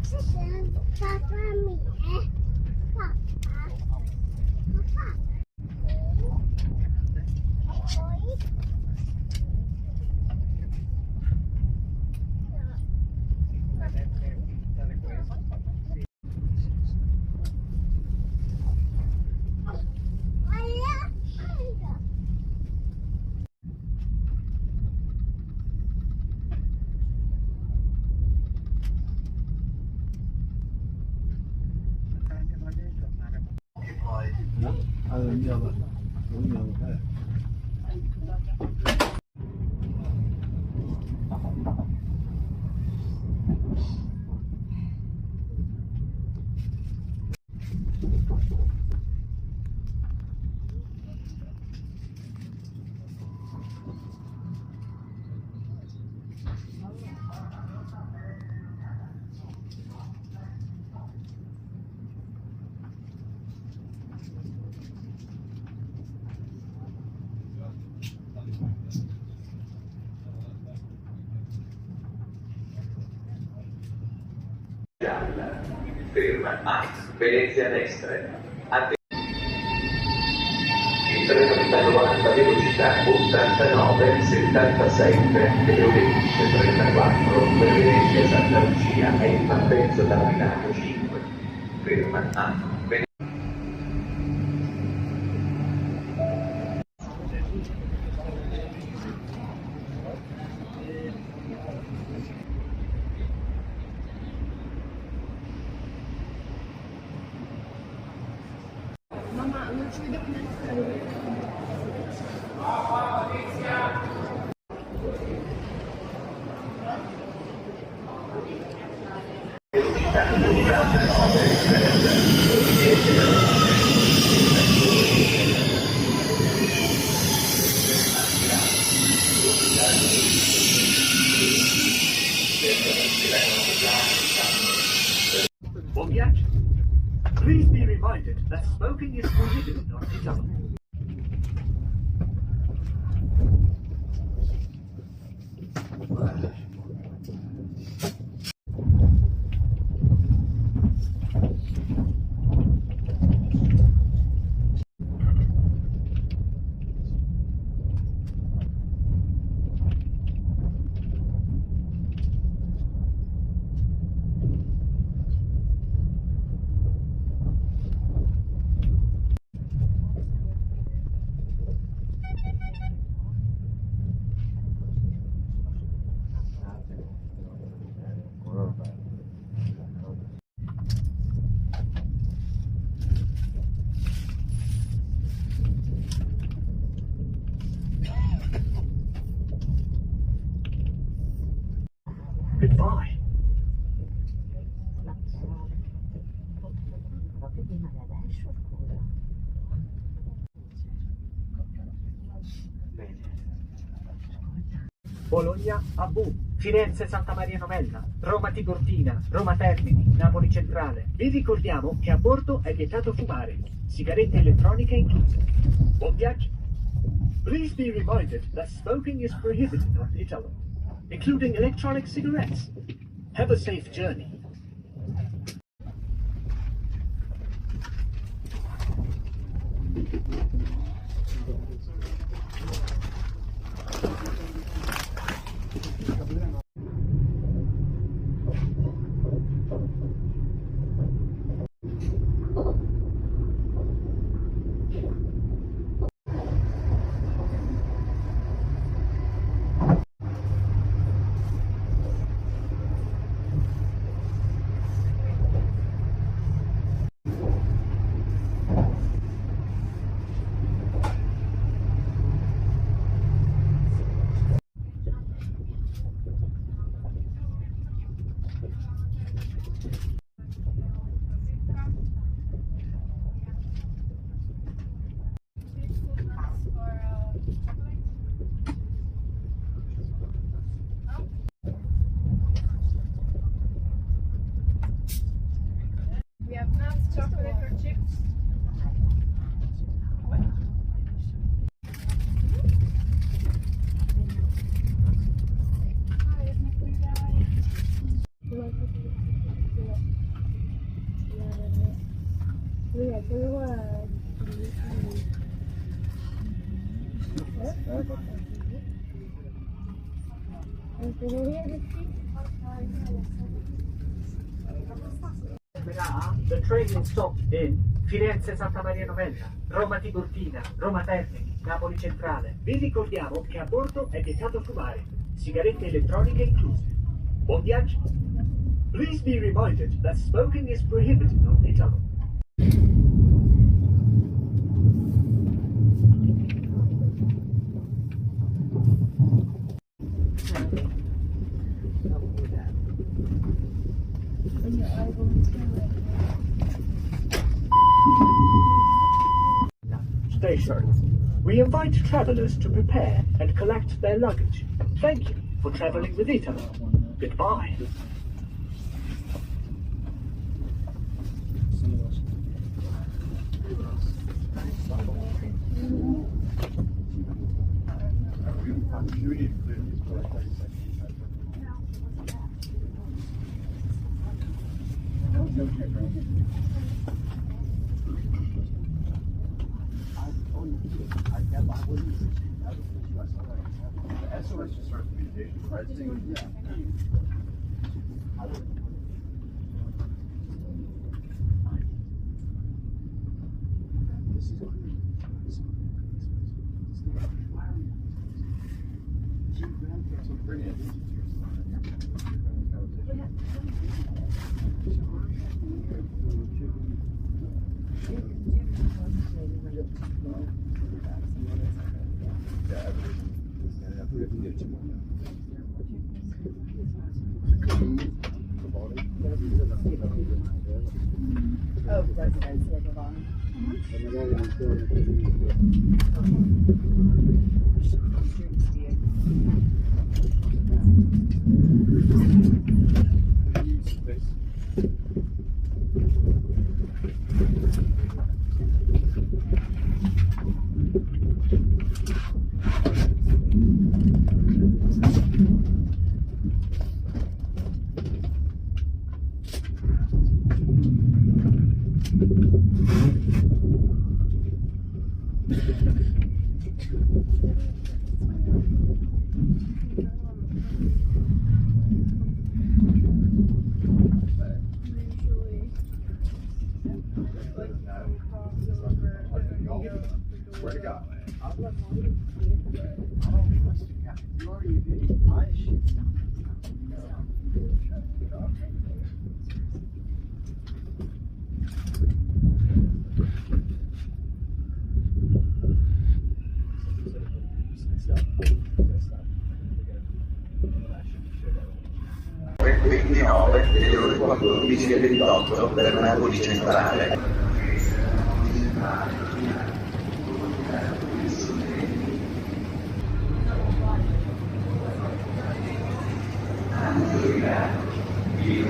Papà mia, papà, papà. Poi No? Andiamo. Ferma a Venezia destra. Il treno di Padova a velocità 89-77 e ore 34 per Venezia Santa Lucia è in partenza da Milano 5. Ferma a Venezia. Mamma, non ci vedo più. Buon viaggio. Please be reminded that smoking is prohibited on Italo. Goodbye. Bologna a Bu, Firenze Santa Maria Novella, Roma Tiburtina, Roma Termini, Napoli Centrale. Vi ricordiamo che a bordo è vietato fumare, sigarette elettroniche incluse. Buon viaggio! Please be reminded that smoking is prohibited on Italo, including electronic cigarettes. Have a safe journey. We have nuts, chocolate or chips. The train is stopped in Firenze Santa Maria Novella, Roma Tiburtina, Roma Termini, Napoli Centrale. Vi ricordiamo che a bordo è vietato fumare, sigarette elettroniche incluse. Buon viaggio! Please be reminded that smoking is prohibited on Italo. Station. We invite travelers to prepare and collect their luggage. Thank you for traveling with Italo. Goodbye. SOS just starts communication, right? Yeah. Oh, residency of Avon. Where to go? Ore 29 e ore 14:28 per Napoli Centrale. Il